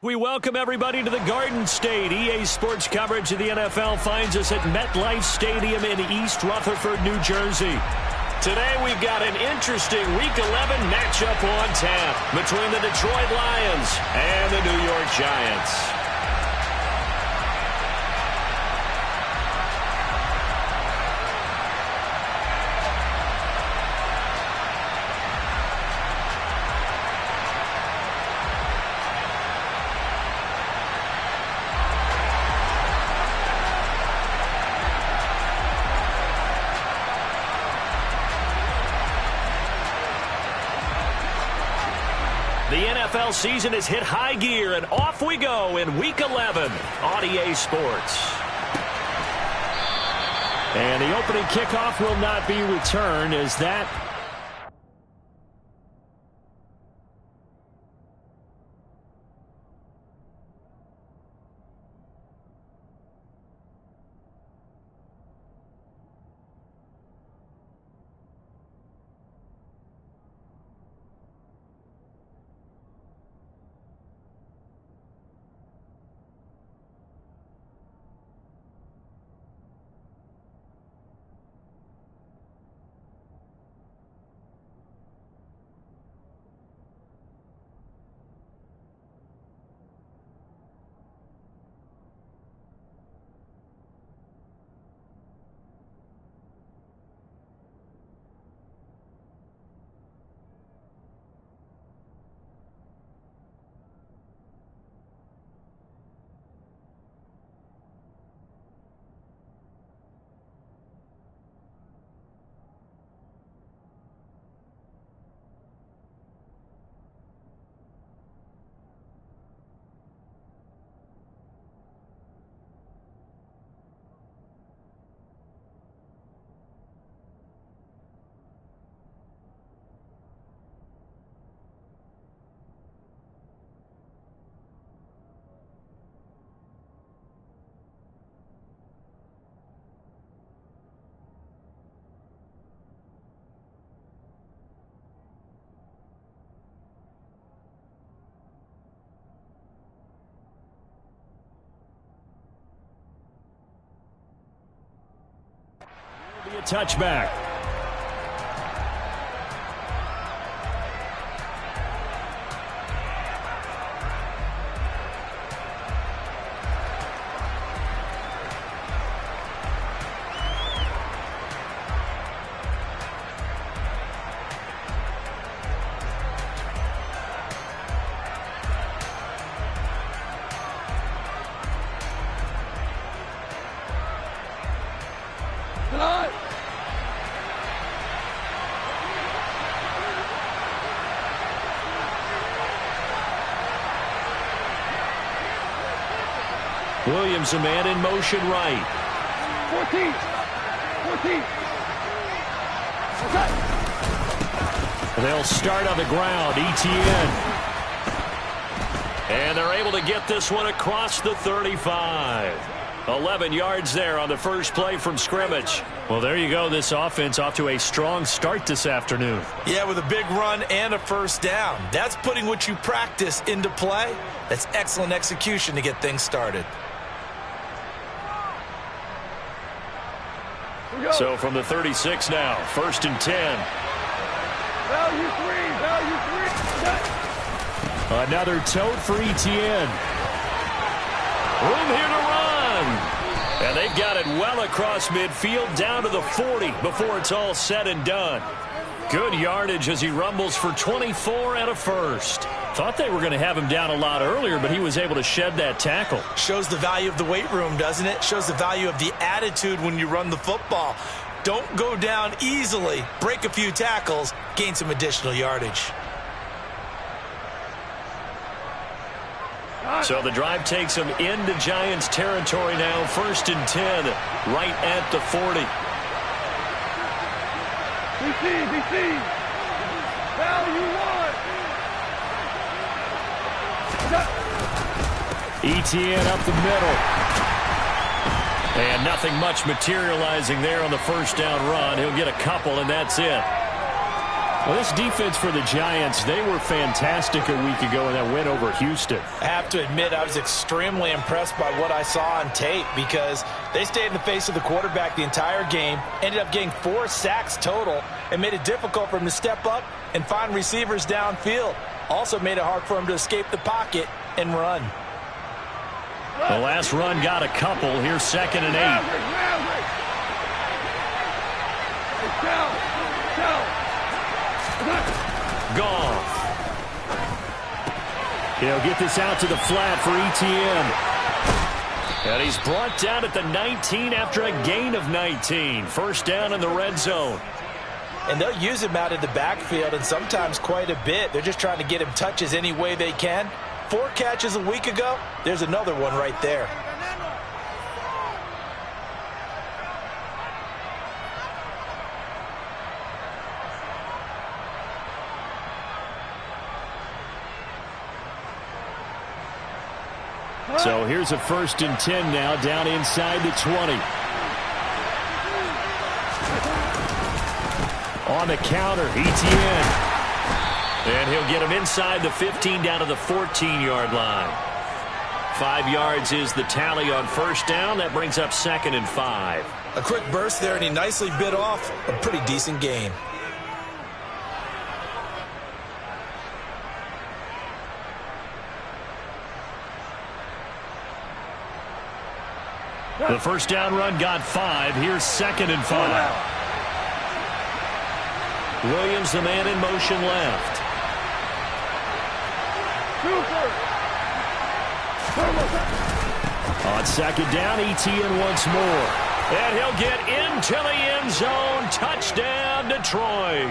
We welcome everybody to the Garden State. EA Sports coverage of the NFL finds us at MetLife Stadium in East Rutherford, New Jersey. Today we've got an interesting Week 11 matchup on tap between the Detroit Lions and the New York Giants. The NFL season has hit high gear, and off we go in Week 11 on EA Sports. And the opening kickoff will not be returned as that... A touchback. Williams, a man in motion right. 14. They'll start on the ground. ETN. And they're able to get this one across the 35. 11 yards there on the first play from scrimmage. Well, there you go. This offense off to a strong start this afternoon. Yeah, with a big run and a first down. That's putting what you practice into play. That's excellent execution to get things started. So from the 36 now, 1st and 10. Value three. Another tote for ETN. Room here to run. And they've got it well across midfield down to the 40 before it's all said and done. Good yardage as he rumbles for 24 and a first. Thought they were going to have him down a lot earlier, but he was able to shed that tackle. Shows the value of the weight room, doesn't it? Shows the value of the attitude when you run the football. Don't go down easily. Break a few tackles. Gain some additional yardage. So the drive takes them into Giants territory now. 1st and 10, right at the 40. DC. Value one. ETN up the middle. And nothing much materializing there on the first down run. He'll get a couple, and that's it. Well, this defense for the Giants, they were fantastic a week ago in that win over Houston. I have to admit, I was extremely impressed by what I saw on tape because they stayed in the face of the quarterback the entire game, ended up getting 4 sacks total, and made it difficult for him to step up and find receivers downfield. Also made it hard for him to escape the pocket and run. The last run got a couple. Here's 2nd and 8. Goff. He'll get this out to the flat for Etienne. And he's brought down at the 19 after a gain of 19. First down in the red zone. And they'll use him out in the backfield, and sometimes quite a bit. They're just trying to get him touches any way they can. 4 catches a week ago. There's another one right there. So here's a 1st and 10 now, down inside the 20. On the counter, Etienne. And he'll get him inside the 15 down to the 14-yard line. 5 yards is the tally on first down. That brings up 2nd and 5. A quick burst there, and he nicely bit off a pretty decent gain. The first down run got 5. Here's 2nd and 5. Williams, the man in motion left. On 2nd down, Etienne once more. And he'll get into the end zone. Touchdown, Detroit.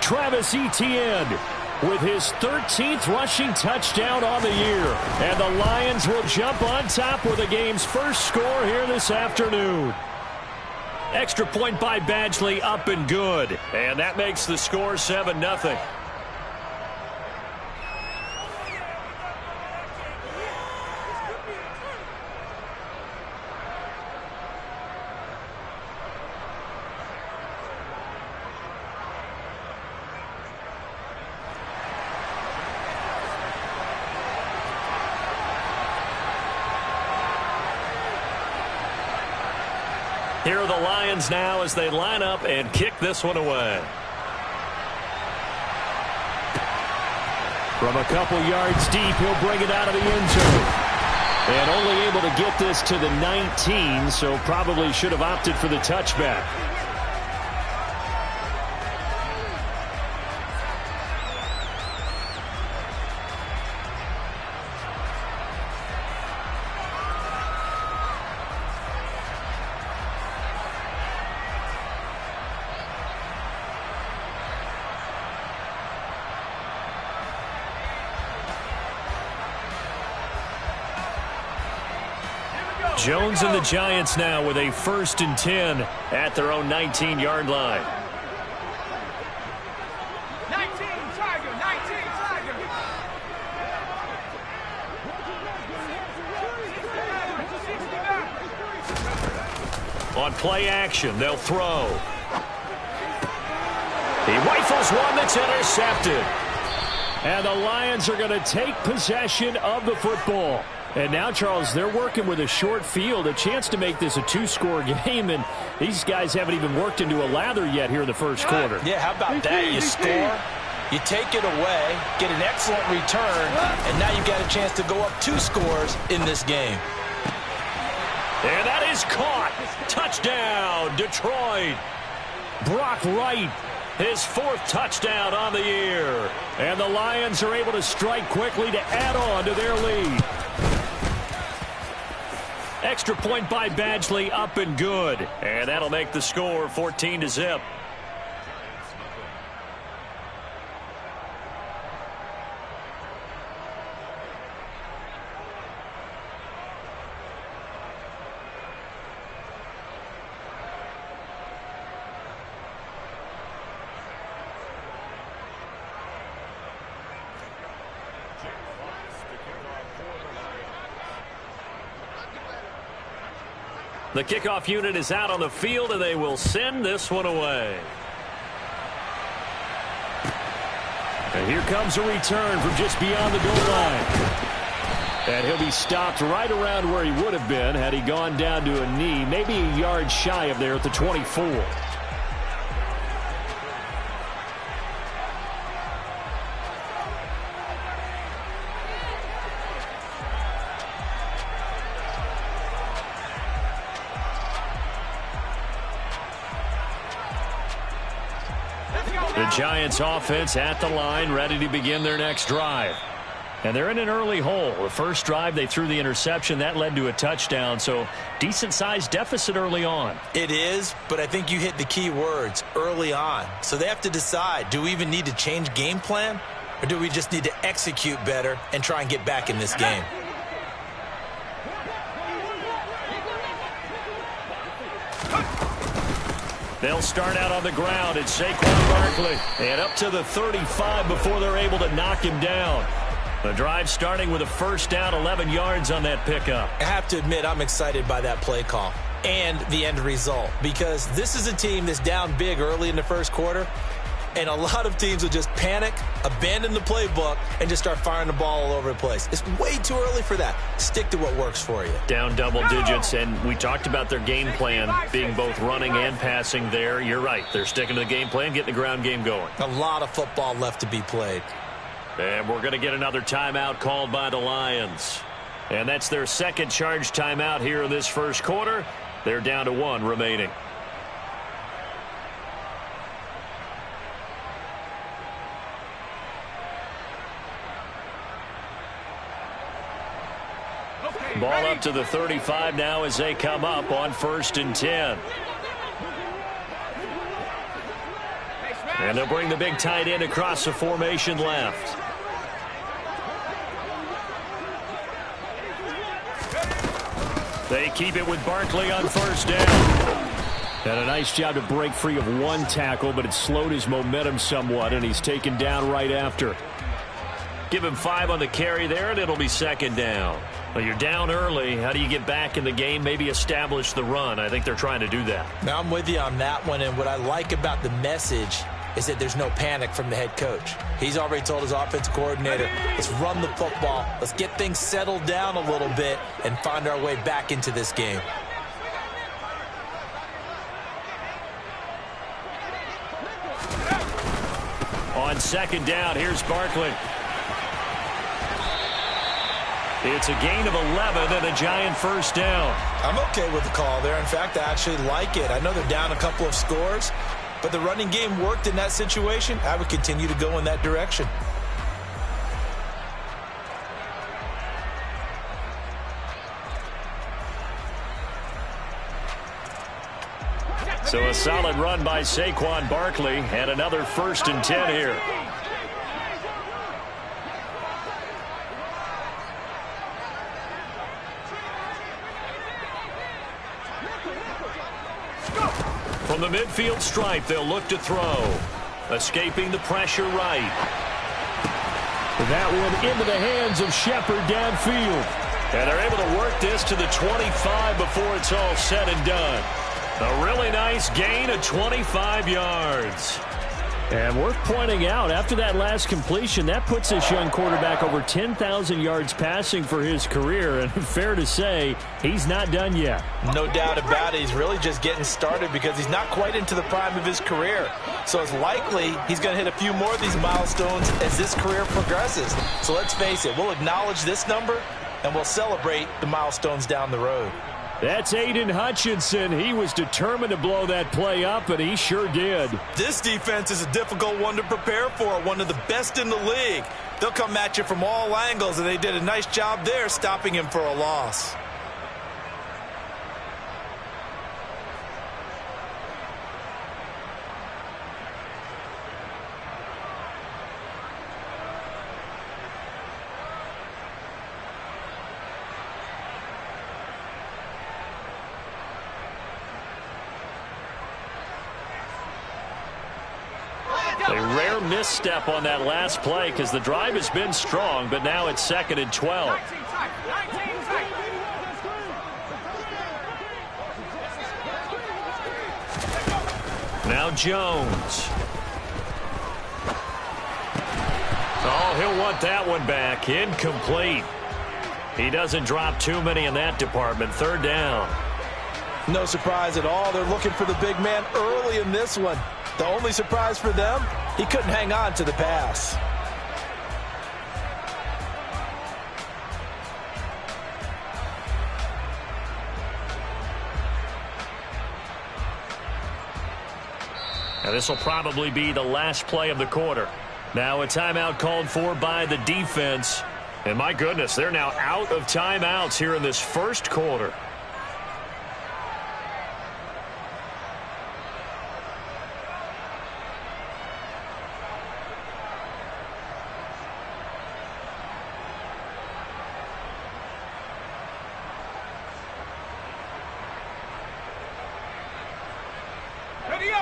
Travis Etienne with his 13th rushing touchdown on the year. And the Lions will jump on top with the game's first score here this afternoon. Extra point by Badgley, up and good. And that makes the score 7-0. Here are the Lions now as they line up and kick this one away. From a couple yards deep, he'll bring it out of the end zone. And only able to get this to the 19, so probably should have opted for the touchback. Jones and the Giants now with a 1st and 10 at their own 19-yard line. 19, Tiger, 19, Tiger. On play action, they'll throw. He rifles one that's intercepted. And the Lions are going to take possession of the football. And now, Charles, they're working with a short field, a chance to make this a 2-score game, and these guys haven't even worked into a lather yet here in the first quarter. Yeah, how about that? You score, you take it away, get an excellent return, and now you've got a chance to go up 2 scores in this game. And that is caught. Touchdown, Detroit. Brock Wright, his 4th touchdown on the year. And the Lions are able to strike quickly to add on to their lead. Extra point by Badgley, up and good. And that'll make the score 14-0. The kickoff unit is out on the field, and they will send this one away. And here comes a return from just beyond the goal line. And he'll be stopped right around where he would have been had he gone down to a knee, maybe a yard shy of there at the 24. The Giants offense at the line, ready to begin their next drive. And they're in an early hole. The first drive, they threw the interception. That led to a touchdown, so decent-sized deficit early on. It is, but I think you hit the key words, early on. So they have to decide, do we even need to change game plan, or do we just need to execute better and try and get back in this game? They'll start out on the ground. It's Saquon Barkley. And up to the 35 before they're able to knock him down. The drive starting with a first down, 11 yards on that pickup. I have to admit, I'm excited by that play call and the end result, because this is a team that's down big early in the first quarter, and a lot of teams will just panic, abandon the playbook, and just start firing the ball all over the place. It's way too early for that. Stick to what works for you. Down double digits, and we talked about their game plan being both running and passing there. You're right. They're sticking to the game plan, getting the ground game going. A lot of football left to be played. And we're going to get another timeout called by the Lions. And that's their second charge timeout here in this first quarter. They're down to 1 remaining. Ball up to the 35 now as they come up on 1st and 10. And they'll bring the big tight end across the formation left. They keep it with Barkley on 1st down. And a nice job to break free of one tackle, but it slowed his momentum somewhat, and he's taken down right after. Give him 5 on the carry there, and it'll be 2nd down. Well, you're down early. How do you get back in the game, maybe establish the run? I think they're trying to do that. Now, I'm with you on that one, and what I like about the message is that there's no panic from the head coach. He's already told his offensive coordinator, let's run the football, let's get things settled down a little bit and find our way back into this game. On 2nd down, here's Barkley. It's a gain of 11 and a Giant 1st down. I'm okay with the call there. In fact, I actually like it. I know they're down a couple of scores, but the running game worked in that situation. I would continue to go in that direction. So a solid run by Saquon Barkley and another 1st and 10 here. From the midfield stripe, they'll look to throw. Escaping the pressure right. That one into the hands of Shepard downfield. And they're able to work this to the 25 before it's all said and done. A really nice gain of 25 yards. And worth pointing out, after that last completion, that puts this young quarterback over 10,000 yards passing for his career. And fair to say, he's not done yet. No doubt about it. He's really just getting started because he's not quite into the prime of his career. So it's likely he's going to hit a few more of these milestones as this career progresses. So let's face it, we'll acknowledge this number and we'll celebrate the milestones down the road. That's Aiden Hutchinson. He was determined to blow that play up, and he sure did. This defense is a difficult one to prepare for, one of the best in the league. They'll come at you from all angles, and they did a nice job there stopping him for a loss. A rare misstep on that last play because the drive has been strong, but now it's 2nd and 12. Now Jones. Oh, he'll want that one back. Incomplete. He doesn't drop too many in that department. Third down. No surprise at all. They're looking for the big man early in this one. The only surprise for them, he couldn't hang on to the pass. Now this will probably be the last play of the quarter. Now a timeout called for by the defense. And my goodness, they're now out of timeouts here in this first quarter.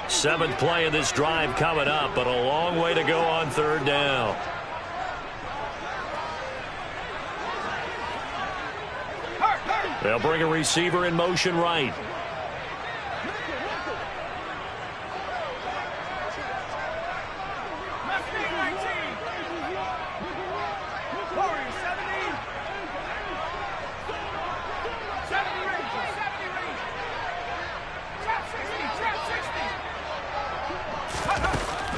Seventh play of this drive coming up, but a long way to go on third down. They'll bring a receiver in motion right.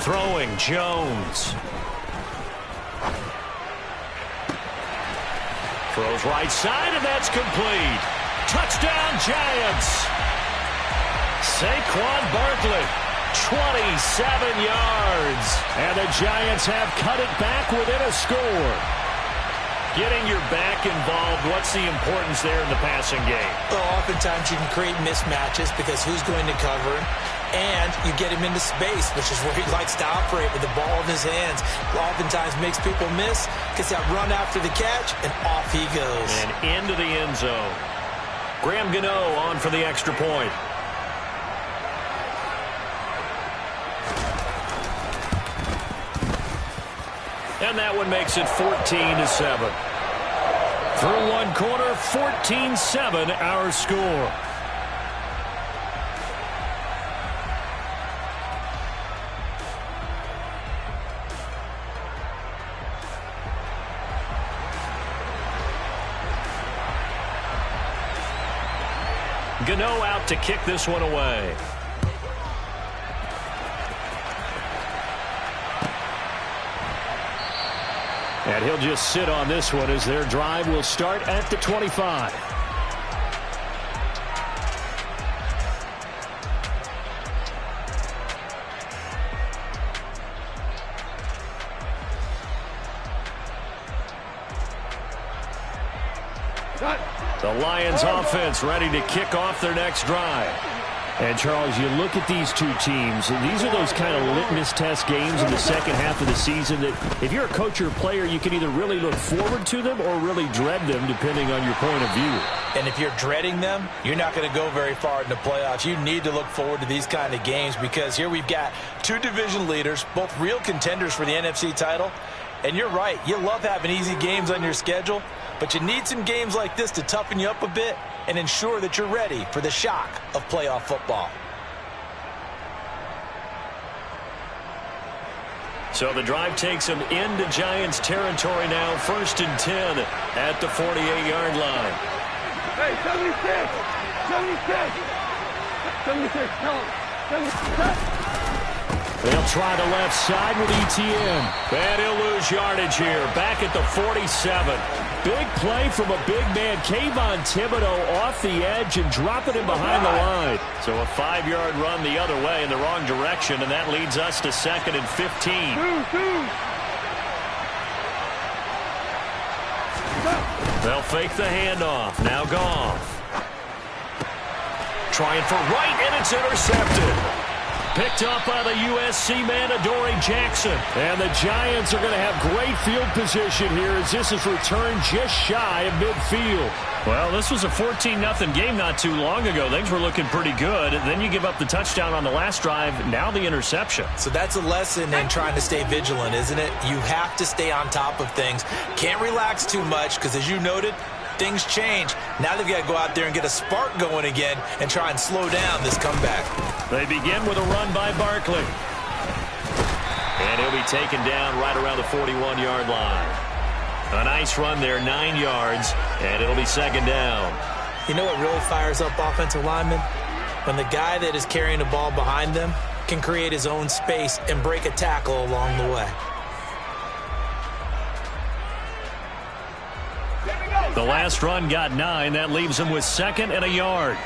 Throwing, Jones. Throws right side, and that's complete. Touchdown, Giants. Saquon Barkley, 27 yards. And the Giants have cut it back within a score. Getting your back involved, what's the importance there in the passing game? Well, oftentimes you can create mismatches because who's going to cover him? And you get him into space, which is where he likes to operate with the ball in his hands. Oftentimes makes people miss, gets that run after the catch, and off he goes. And into the end zone. Graham Gano on for the extra point. And that one makes it 14-7. Through one quarter, 14-7 our score. Gano out to kick this one away. And he'll just sit on this one as their drive will start at the 25. The Lions offense ready to kick off their next drive. And, Charles, you look at these two teams, and these are those kind of litmus test games in the second half of the season that if you're a coach or a player, you can either really look forward to them or really dread them, depending on your point of view. And if you're dreading them, you're not going to go very far in the playoffs. You need to look forward to these kind of games because here we've got two division leaders, both real contenders for the NFC title. And you're right, you love having easy games on your schedule, but you need some games like this to toughen you up a bit and ensure that you're ready for the shock of playoff football. So the drive takes them into Giants territory now, 1st and 10 at the 48-yard line. Hey, 76! 76! 76, tell him. 76. They'll try the left side with Etienne. And he'll lose yardage here, back at the 47. Big play from a big man, Kayvon Thibodeaux, off the edge and dropping him behind the line. So a 5-yard run the other way in the wrong direction, and that leads us to 2nd and 15. They'll fake the handoff. Now Goff. Trying for right, and it's intercepted. Picked up by the USC man, Adoree Jackson. And the Giants are going to have great field position here as this is returned just shy of midfield. Well, this was a 14-0 game not too long ago. Things were looking pretty good. Then you give up the touchdown on the last drive, now the interception. So that's a lesson in trying to stay vigilant, isn't it? You have to stay on top of things. Can't relax too much because, as you noted, things change. Now they've got to go out there and get a spark going again and try and slow down this comeback. They begin with a run by Barkley. And he'll be taken down right around the 41-yard line. A nice run there, 9 yards, and it'll be second down. You know what really fires up offensive linemen? When the guy that is carrying the ball behind them can create his own space and break a tackle along the way. The last run got 9. That leaves him with 2nd and a yard.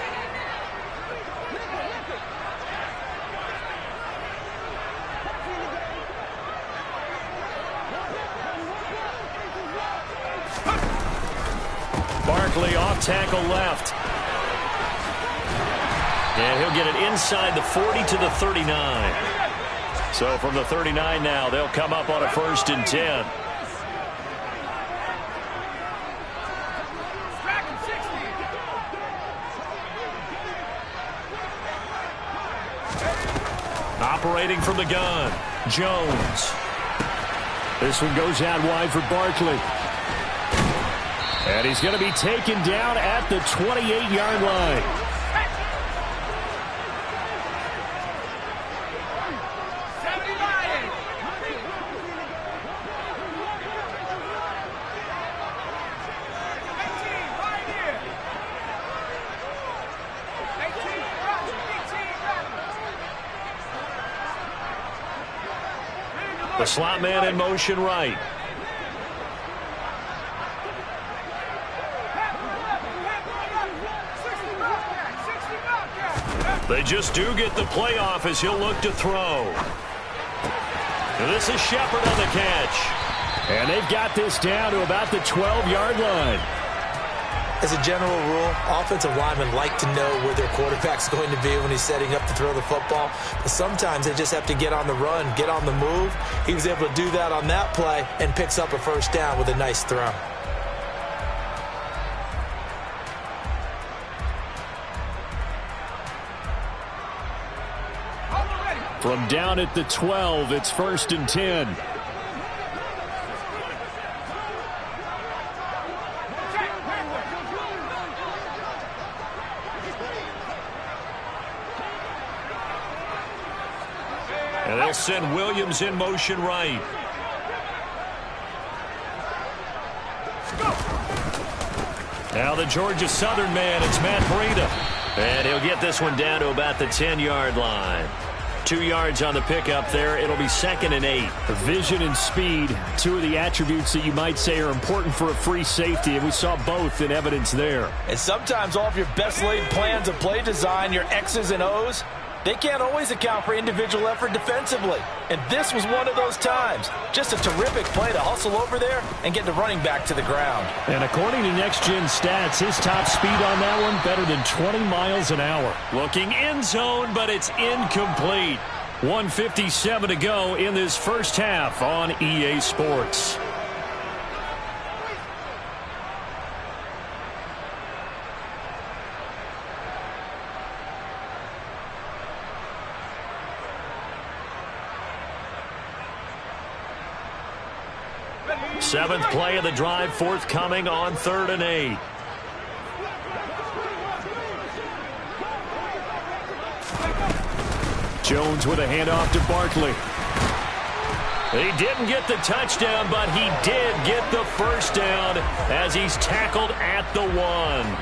Barkley off tackle left. And he'll get it inside the 40 to the 39. So from the 39 now, they'll come up on a 1st and 10. Operating from the gun, Jones. This one goes out wide for Barkley. And he's going to be taken down at the 28-yard line. The slot man in motion right. They just do get the play off as he'll look to throw. And this is Shepard on the catch. And they've got this down to about the 12-yard line. As a general rule, offensive linemen like to know where their quarterback's going to be when he's setting up to throw the football. But sometimes they just have to get on the run, get on the move. He was able to do that on that play and picks up a 1st down with a nice throw. From down at the 12, it's 1st and 10. And they'll send Williams in motion right. Now the Georgia Southern man, it's Matt Breida. And he'll get this one down to about the 10-yard line. 2 yards on the pickup there. It'll be 2nd and 8. Vision and speed, 2 of the attributes that you might say are important for a free safety, and we saw both in evidence there. And sometimes all of your best laid plans of play design, your X's and O's, they can't always account for individual effort defensively. And this was one of those times. Just a terrific play to hustle over there and get the running back to the ground. And according to Next Gen Stats, his top speed on that one better than 20 miles an hour. Looking end zone, but it's incomplete. 1:57 to go in this first half on EA Sports. Seventh play of the drive forthcoming on 3rd and 8. Jones with a handoff to Barkley. He didn't get the touchdown, but he did get the 1st down as he's tackled at the 1.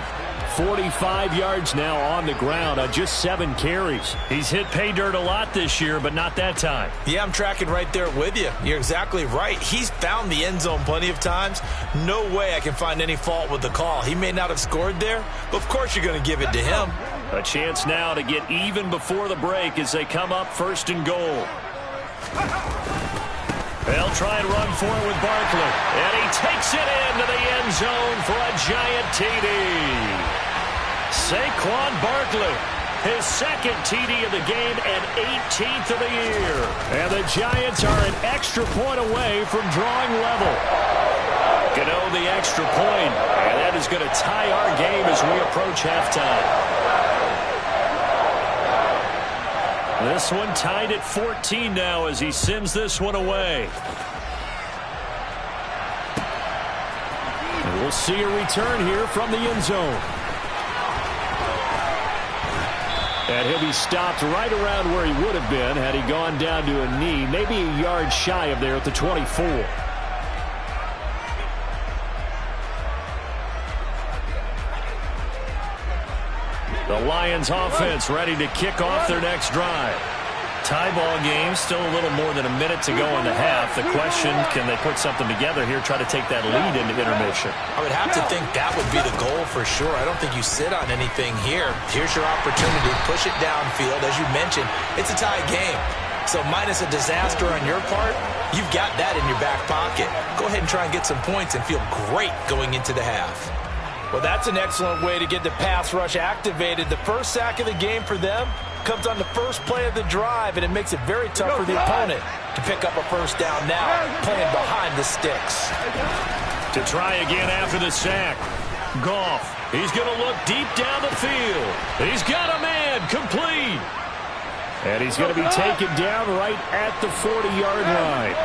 45 yards now on the ground on just 7 carries. He's hit pay dirt a lot this year, but not that time. Yeah, I'm tracking right there with you. You're exactly right. He's found the end zone plenty of times. No way I can find any fault with the call. He may not have scored there, but of course you're going to give it to him. A chance now to get even before the break as they come up 1st and goal. They'll try and run for it with Barkley. And he takes it into the end zone for a giant TD. Saquon Barkley, his 2nd TD of the game and 18th of the year. And the Giants are an extra point away from drawing level. Gano the extra point, and that is going to tie our game as we approach halftime. This one tied at 14 now as he sends this one away. And we'll see a return here from the end zone. And he'll be stopped right around where he would have been had he gone down to a knee, maybe a yard shy of there at the 24. The Lions offense ready to kick off their next drive. Tie ball game, still a little more than a minute to go in the half. The question, can they put something together here, try to take that lead into intermission? I would have to think that would be the goal for sure. I don't think you sit on anything here. Here's your opportunity. Push it downfield. As you mentioned, it's a tie game. So minus a disaster on your part, you've got that in your back pocket. Go ahead and try and get some points and feel great going into the half. Well, that's an excellent way to get the pass rush activated. The first sack of the game for them comes on the first play of the drive, and it makes it very tough for the opponent to pick up a first down now, playing behind the sticks. To try again after the sack. Goff, he's going to look deep down the field. He's got a man, complete. And he's going to be taken down right at the 40-yard line.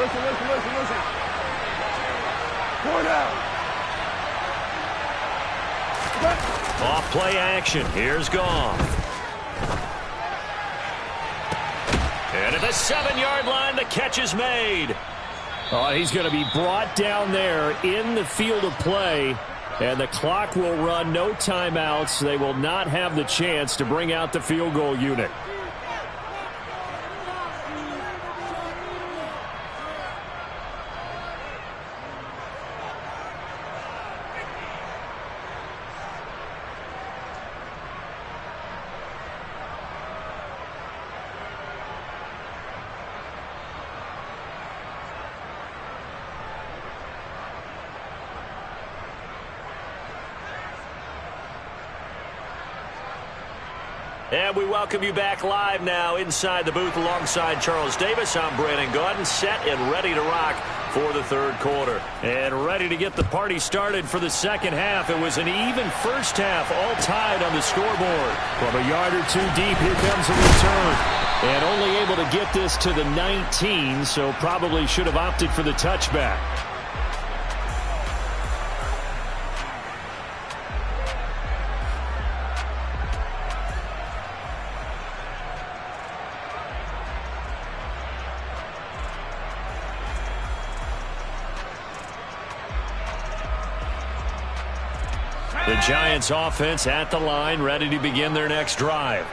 Listen. 4 down. Off play action. Here's Goff. And at the 7-yard line, the catch is made. Oh, he's going to be brought down there in the field of play. And the clock will run, no timeouts. They will not have the chance to bring out the field goal unit. And we welcome you back live now inside the booth alongside Charles Davis. I'm Brandon Gaudin, set and ready to rock for the third quarter. And ready to get the party started for the second half. It was an even first half, all tied on the scoreboard. From a yard or two deep, here comes a return. And only able to get this to the 19, so probably should have opted for the touchback. The Giants offense at the line, ready to begin their next drive.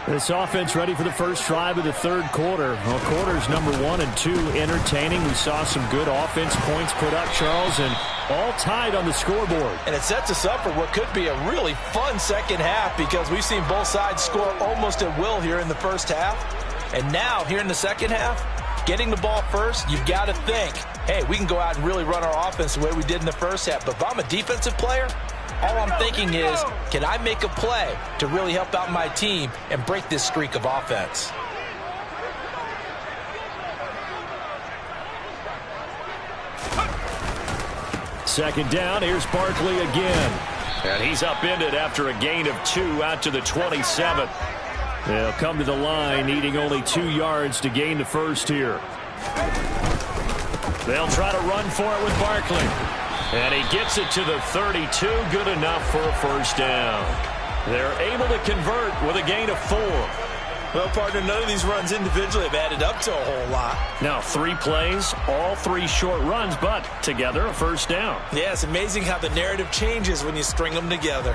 This offense ready for the first drive of the third quarter. Well, quarters number 1 and 2 entertaining. We saw some good offense points put up, Charles, and all tied on the scoreboard. And it sets us up for what could be a really fun second half because we've seen both sides score almost at will here in the first half. And now, here in the second half, getting the ball first, you've got to think, hey, we can go out and really run our offense the way we did in the first half. But if I'm a defensive player, all I'm thinking is, can I make a play to really help out my team and break this streak of offense? Second down, here's Barkley again. And he's upended after a gain of 2 out to the 27. They'll come to the line, needing only 2 yards to gain the first here. They'll try to run for it with Barkley. And he gets it to the 32, good enough for a first down. They're able to convert with a gain of 4. Well, partner, none of these runs individually have added up to a whole lot. Now, 3 plays, all 3 short runs, but together a first down. Yeah, it's amazing how the narrative changes when you string them together.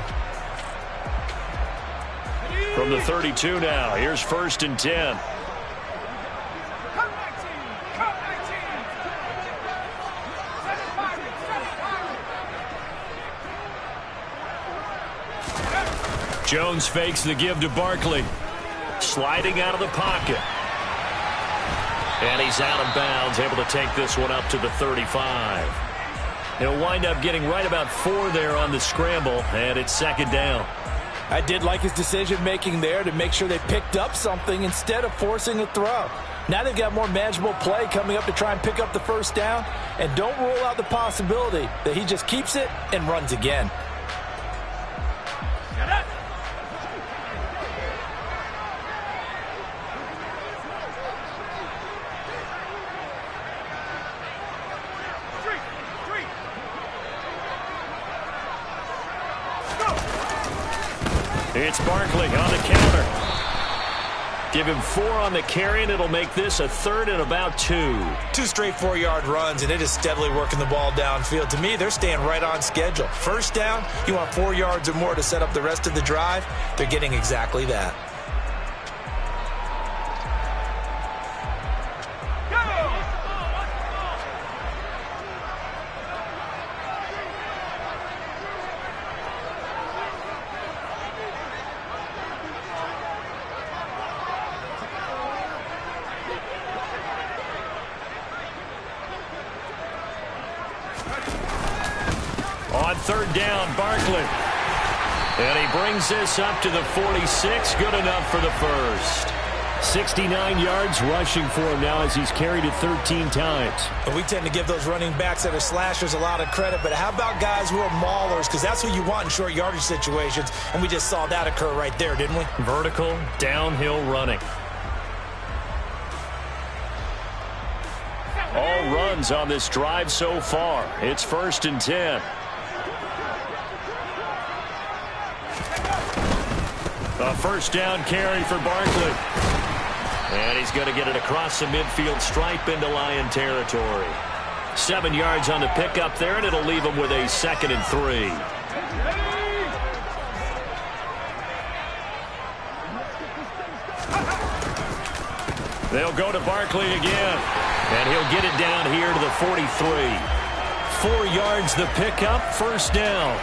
From the 32 now, here's 1st and 10. Jones fakes the give to Barkley. Sliding out of the pocket. And he's out of bounds, able to take this one up to the 35. He'll wind up getting right about 4 there on the scramble, and it's second down. I did like his decision-making there to make sure they picked up something instead of forcing a throw. Now they've got more manageable play coming up to try and pick up the first down, and don't rule out the possibility that he just keeps it and runs again. It's Barkley on the counter. Give him 4 on the carry, and it'll make this a 3rd and about 2. 2 straight 4-yard runs, and it is steadily working the ball downfield. To me, they're staying right on schedule. First down, you want 4 yards or more to set up the rest of the drive. They're getting exactly that. On 3rd down, Barkley. And he brings this up to the 46. Good enough for the first. 69 yards rushing for him now as he's carried it 13 times. And we tend to give those running backs that are slashers a lot of credit, but how about guys who are maulers? Because that's what you want in short yardage situations, and we just saw that occur right there, didn't we? Vertical, downhill running. All runs on this drive so far. It's 1st and 10. A 1st down carry for Barkley. And he's going to get it across the midfield stripe into Lion territory. 7 yards on the pickup there, and it'll leave him with a 2nd and 3. They'll go to Barkley again. And he'll get it down here to the 43. 4 yards the pickup, 1st down.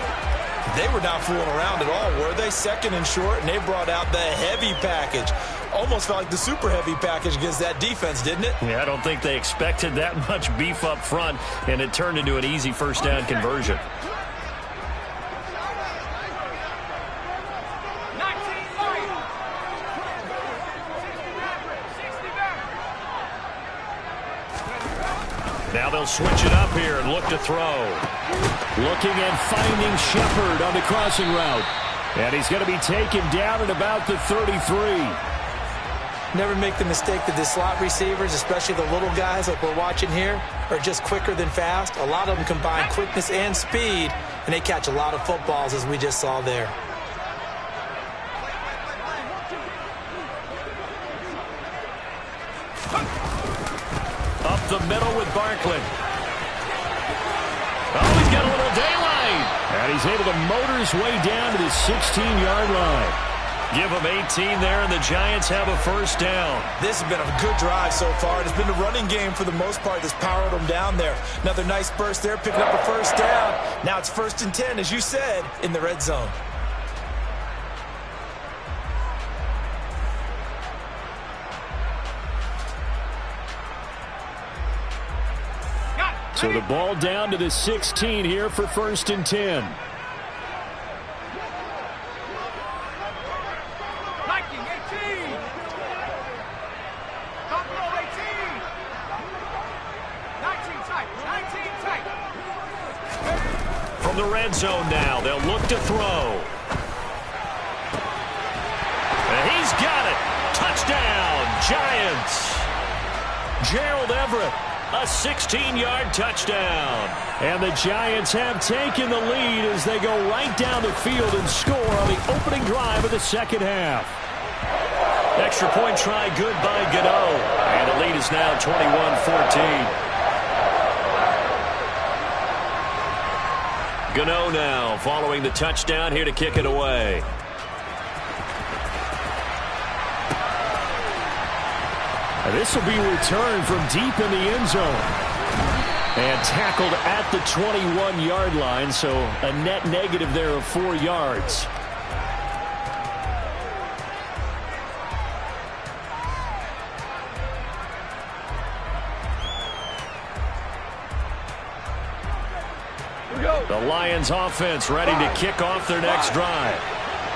They were not fooling around at all, were they? 2nd and short, and they brought out the heavy package. Almost felt like the super heavy package against that defense, didn't it? Yeah, I don't think they expected that much beef up front, and it turned into an easy 1st down conversion. Now they'll switch it up here and look to throw. Looking and finding Shepard on the crossing route. And he's going to be taken down at about the 33. Never make the mistake that the slot receivers, especially the little guys like we're watching here, are just quicker than fast. A lot of them combine quickness and speed, and they catch a lot of footballs, as we just saw there. Up the middle with Barkley. Oh, he's got a little daylight. And he's able to motor his way down to the 16-yard line. Give him 18 there, and the Giants have a 1st down. This has been a good drive so far. It's been the running game for the most part that's powered them down there. Another nice burst there, picking up a 1st down. Now it's 1st and 10, as you said, in the red zone. So the ball down to the 16 here for 1st and 10. From the red zone now, they'll look to throw. And he's got it. Touchdown, Giants. Gerald Everett. A 16-yard touchdown. And the Giants have taken the lead as they go right down the field and score on the opening drive of the 2nd half. Extra point try good by Gano. And the lead is now 21-14. Gano now following the touchdown here to kick it away. This will be returned from deep in the end zone. And tackled at the 21-yard line, so a net negative there of 4 yards. The Lions offense ready to kick off their next drive.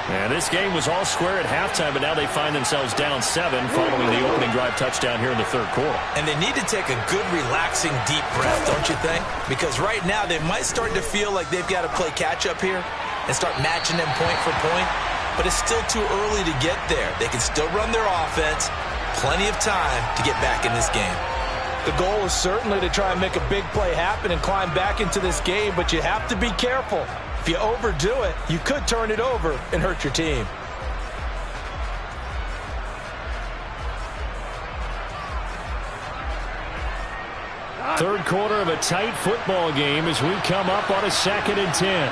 And this game was all square at halftime, but now they find themselves down 7 following the opening drive touchdown here in the 3rd quarter. And they need to take a good, relaxing, deep breath, don't you think? Because right now they might start to feel like they've got to play catch-up here and start matching them point for point. But it's still too early to get there. They can still run their offense. Plenty of time to get back in this game. The goal is certainly to try and make a big play happen and climb back into this game, but you have to be careful. If you overdo it, you could turn it over and hurt your team. Third quarter of a tight football game as we come up on a 2nd and 10.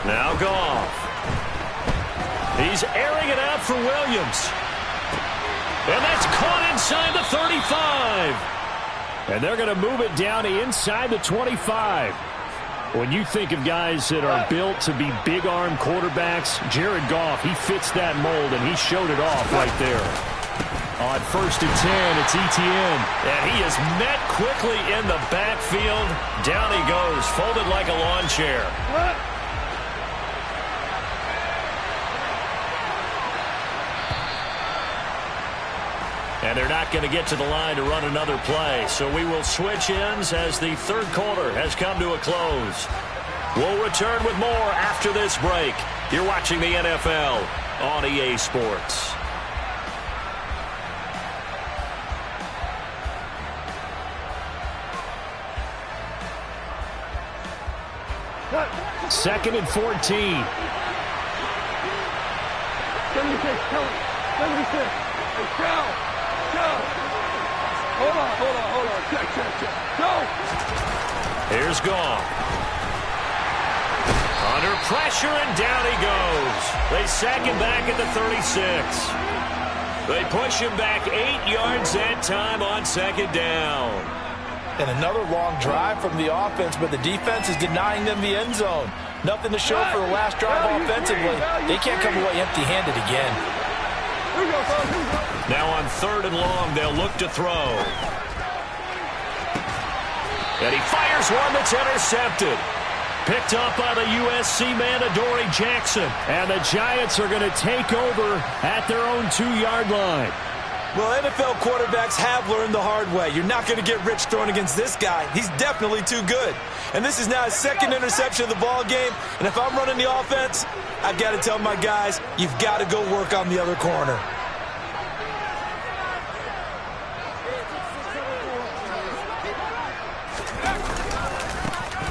Now Goff. He's airing it out for Williams. And that's caught inside the 35. And they're going to move it down to inside the 25. When you think of guys that are built to be big-arm quarterbacks, Jared Goff, he fits that mold, and he showed it off right there. On 1st and 10, it's Etienne. And he is met quickly in the backfield. Down he goes, folded like a lawn chair. And they're not going to get to the line to run another play. So we will switch ends as the third quarter has come to a close. We'll return with more after this break. You're watching the NFL on EA Sports. Second and 14. 76, Kelly. 76. Hey, Kel. Hold on. Check. Go. Here's Goff. Under pressure, and down he goes. They sack him back at the 36. They push him back 8 yards that time on 2nd down. And another long drive from the offense, but the defense is denying them the end zone. Nothing to show for the last drive offensively. They can't come away empty-handed again. Now on 3rd and long, they'll look to throw. And he fires one that's intercepted. Picked up by the USC man, Adoree Jackson. And the Giants are going to take over at their own 2-yard line. Well, NFL quarterbacks have learned the hard way. You're not going to get rich throwing against this guy. He's definitely too good. And this is now his 2nd interception of the ball game. And if I'm running the offense, I've got to tell my guys, you've got to go work on the other corner.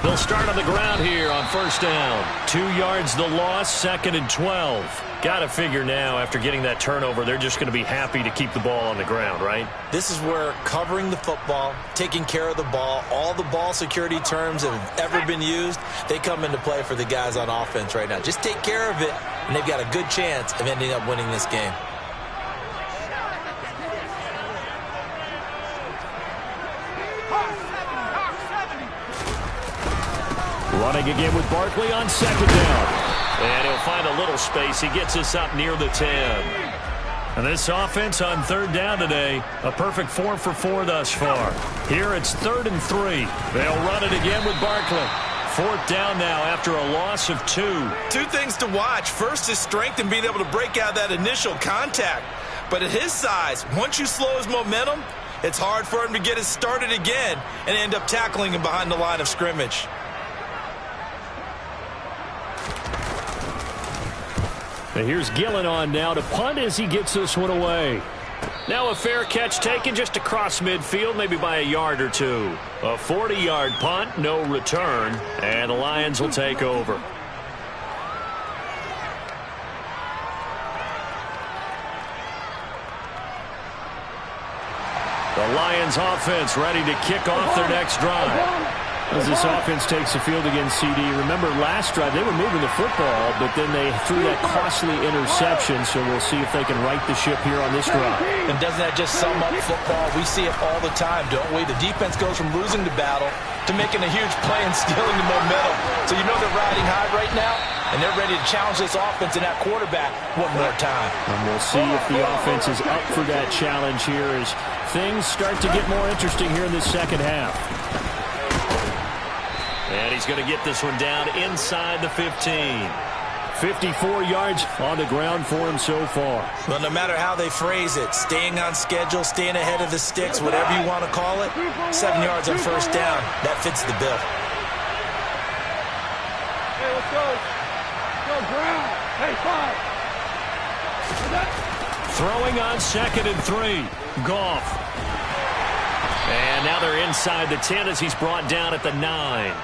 They'll start on the ground here on 1st down. 2 yards the loss, 2nd and 12. Got to figure now, after getting that turnover, they're just going to be happy to keep the ball on the ground, right? This is where covering the football, taking care of the ball, all the ball security terms that have ever been used, they come into play for the guys on offense right now. Just take care of it, and they've got a good chance of ending up winning this game. Running again with Barkley on 2nd down. And he'll find a little space. He gets us up near the 10. And this offense on 3rd down today, a perfect 4 for 4 thus far. Here it's 3rd and 3. They'll run it again with Barkley. 4th down now after a loss of 2. 2 things to watch. First, his strength and being able to break out that initial contact. But at his size, once you slow his momentum, it's hard for him to get it started again and end up tackling him behind the line of scrimmage. And here's Gillen on now to punt as he gets this one away. Now a fair catch taken just across midfield, maybe by a yard or 2. A 40-yard punt, no return, and the Lions will take over. The Lions offense ready to kick off their next drive. As this offense takes the field against CD. Remember, last drive, they were moving the football, but then they threw that costly interception, so we'll see if they can right the ship here on this drive. And doesn't that just sum up football? We see it all the time, don't we? The defense goes from losing the battle to making a huge play and stealing the momentum. So you know they're riding high right now, and they're ready to challenge this offense and that quarterback one more time. And we'll see if the offense is up for that challenge here as things start to get more interesting here in this 2nd half. And he's going to get this one down inside the 15. 54 yards on the ground for him so far. Well, no matter how they phrase it, staying on schedule, staying ahead of the sticks, whatever you want to call it, 7 yards on 1st down, that fits the bill. Hey, let's go. Go ground. Hey, 5. Throwing on 2nd and 3. Goff. And now they're inside the 10 as he's brought down at the 9.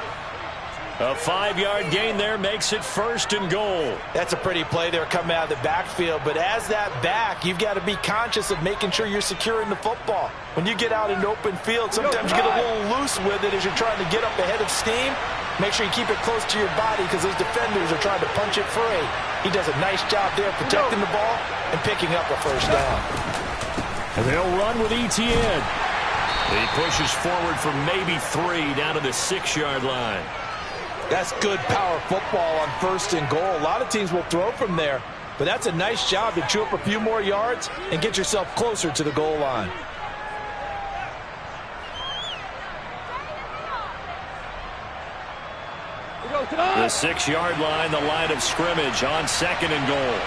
A 5-yard gain there makes it 1st and goal. That's a pretty play there coming out of the backfield. But as that back, you've got to be conscious of making sure you're securing the football. When you get out in open field, sometimes you get a little loose with it as you're trying to get up ahead of steam. Make sure you keep it close to your body because those defenders are trying to punch it free. He does a nice job there protecting the ball and picking up a 1st down. And they'll run with Etienne. He pushes forward for maybe 3 down to the 6-yard line. That's good power football on 1st and goal. A lot of teams will throw from there, but that's a nice job to chew up a few more yards and get yourself closer to the goal line. The 6-yard line, the line of scrimmage on 2nd and goal.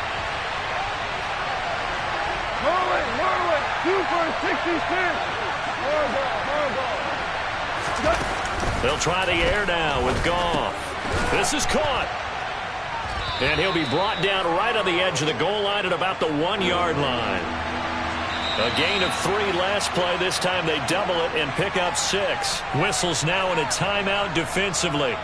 Norwood, 2 for 66. They'll try the air now with Goff. This is caught. And he'll be brought down right on the edge of the goal line at about the 1-yard line. A gain of 3 last play. This time they double it and pick up 6. Whistles now in a timeout defensively.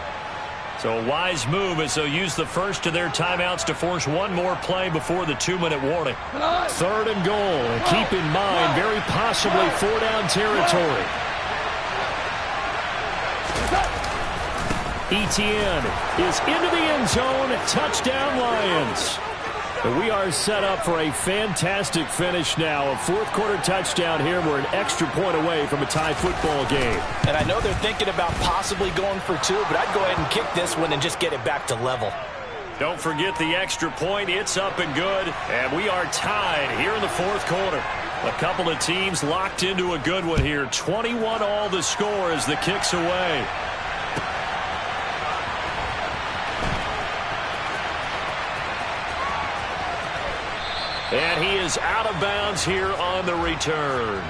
So a wise move as they'll use the first of their timeouts to force one more play before the 2-minute warning. 3rd and goal. And keep in mind, very possibly 4-down territory. Etienne is into the end zone. Touchdown, Lions. We are set up for a fantastic finish now. A 4th-quarter touchdown here. We're an extra point away from a tie football game. And I know they're thinking about possibly going for 2, but I'd go ahead and kick this one and just get it back to level. Don't forget the extra point. It's up and good. And we are tied here in the 4th quarter. A couple of teams locked into a good one here. 21-all the score as the kick's away. And he is out of bounds here on the return.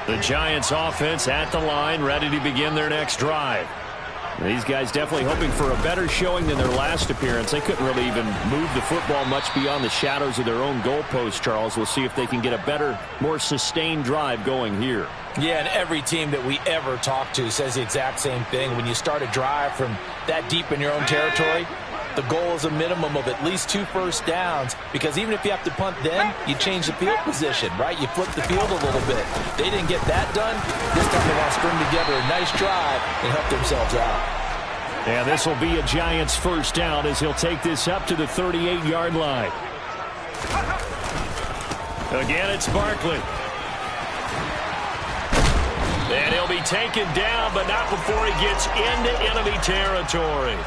The Giants offense at the line, ready to begin their next drive. These guys definitely hoping for a better showing than their last appearance. They couldn't really even move the football much beyond the shadows of their own goalpost, Charles. We'll see if they can get a better, more sustained drive going here. Yeah, and every team that we ever talk to says the exact same thing. When you start a drive from that deep in your own territory, the goal is a minimum of at least 2 first downs, because even if you have to punt then, you change the field position, right? You flip the field a little bit. They didn't get that done. This time they want to string together a nice drive and help themselves out. And this will be a Giants first down as he'll take this up to the 38-yard line. Again, it's Barkley. And he'll be taken down, but not before he gets into enemy territory.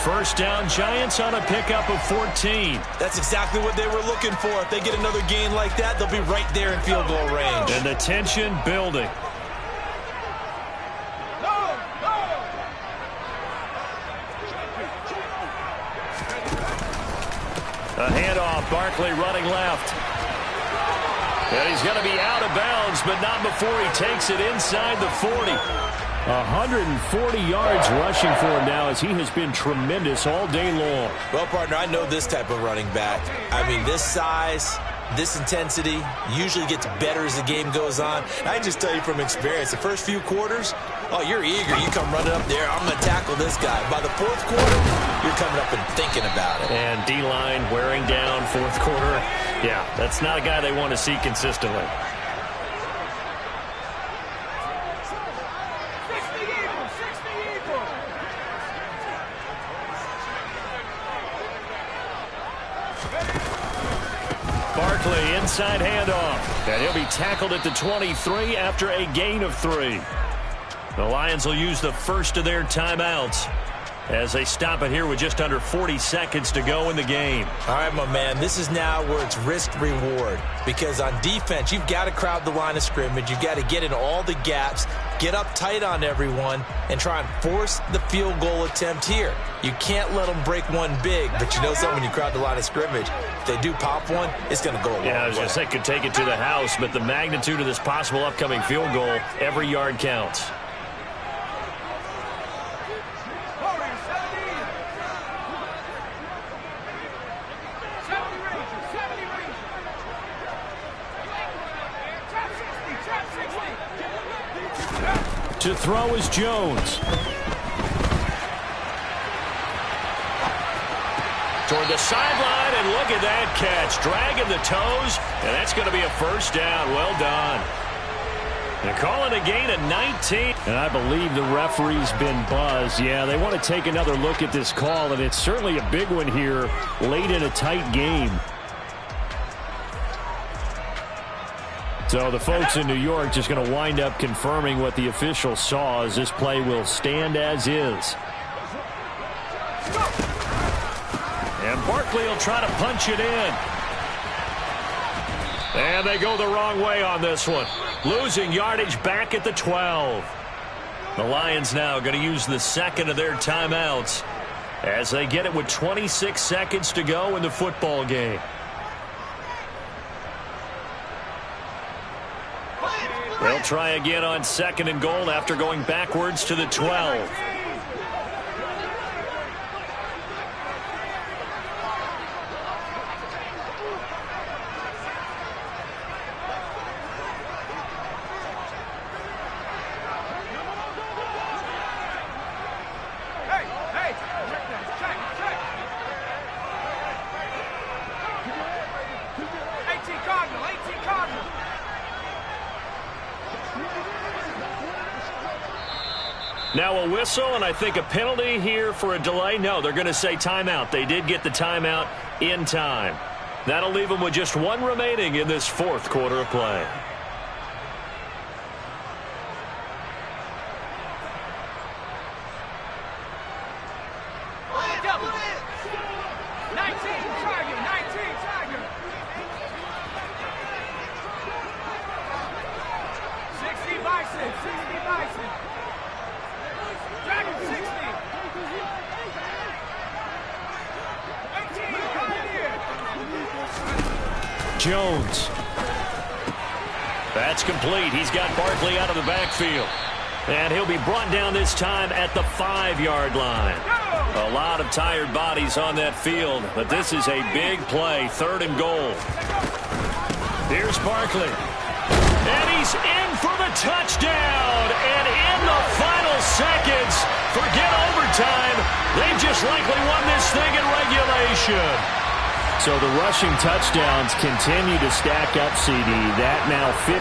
First down, Giants on a pickup of 14. That's exactly what they were looking for. If they get another gain like that, they'll be right there in field goal range. And the tension building. A handoff, Barkley running left. And he's going to be out of bounds, but not before he takes it inside the 40. 140 yards rushing for him now as he has been tremendous all day long. Well, partner, I know this type of running back. I mean, this size, this intensity usually gets better as the game goes on. I can just tell you from experience, the first few quarters, oh, you're eager. You come running up there, I'm going to tackle this guy. By the 4th quarter, you're coming up and thinking about it. And D-line wearing down 4th quarter. Yeah, that's not a guy they want to see consistently. Barkley, inside handoff. And he'll be tackled at the 23 after a gain of 3. The Lions will use the first of their timeouts as they stop it here with just under 40 seconds to go in the game. All right, my man, this is now where it's risk-reward, because on defense, you've got to crowd the line of scrimmage. You've got to get in all the gaps, get up tight on everyone, and try and force the field goal attempt here. You can't let them break one big, but you know something, when you crowd the line of scrimmage, if they do pop one, it's going to go a long way. Yeah, I was going to say, could take it to the house, but the magnitude of this possible upcoming field goal, every yard counts. To throw is Jones. Toward the sideline, and look at that catch. Dragging the toes, and that's going to be a first down. Well done. They're calling a gain of 19. And I believe the referee's been buzzed. Yeah, they want to take another look at this call, and it's certainly a big one here late in a tight game. So the folks in New York just going to wind up confirming what the official saw, as this play will stand as is. And Barkley will try to punch it in. And they go the wrong way on this one. Losing yardage back at the 12. The Lions now going to use the second of their timeouts as they get it with 26 seconds to go in the football game. They'll try again on second and goal after going backwards to the 12. Now a whistle, and I think a penalty here for a delay. No, they're going to say timeout. They did get the timeout in time. That'll leave them with just one remaining in this fourth quarter of play. Jones. That's complete. He's got Barkley out of the backfield. And he'll be brought down this time at the 5-yard line. A lot of tired bodies on that field, but this is a big play, third and goal. Here's Barkley. And he's in for the touchdown. And in the final seconds, forget overtime. They just likely won this thing in regulation. So the rushing touchdowns continue to stack up, CD. That now 15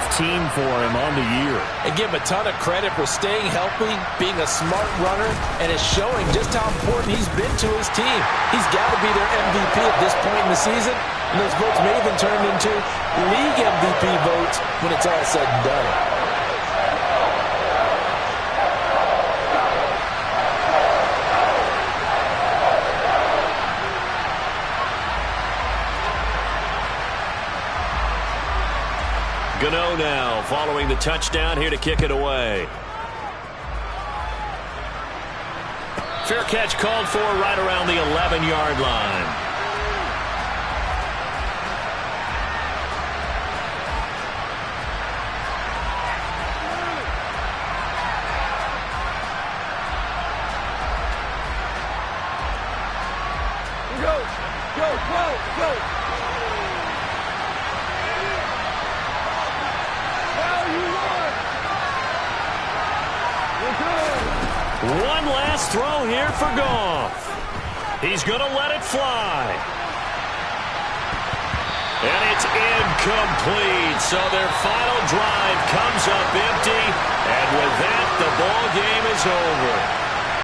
for him on the year. And give him a ton of credit for staying healthy, being a smart runner, and it's showing just how important he's been to his team. He's got to be their MVP at this point in the season, and those votes may even turn into league MVP votes when it's all said and done. Gano now following the touchdown here to kick it away. Fair catch called for right around the 11-yard line. One last throw here for Goff. He's going to let it fly. And it's incomplete. So their final drive comes up empty. And with that, the ball game is over.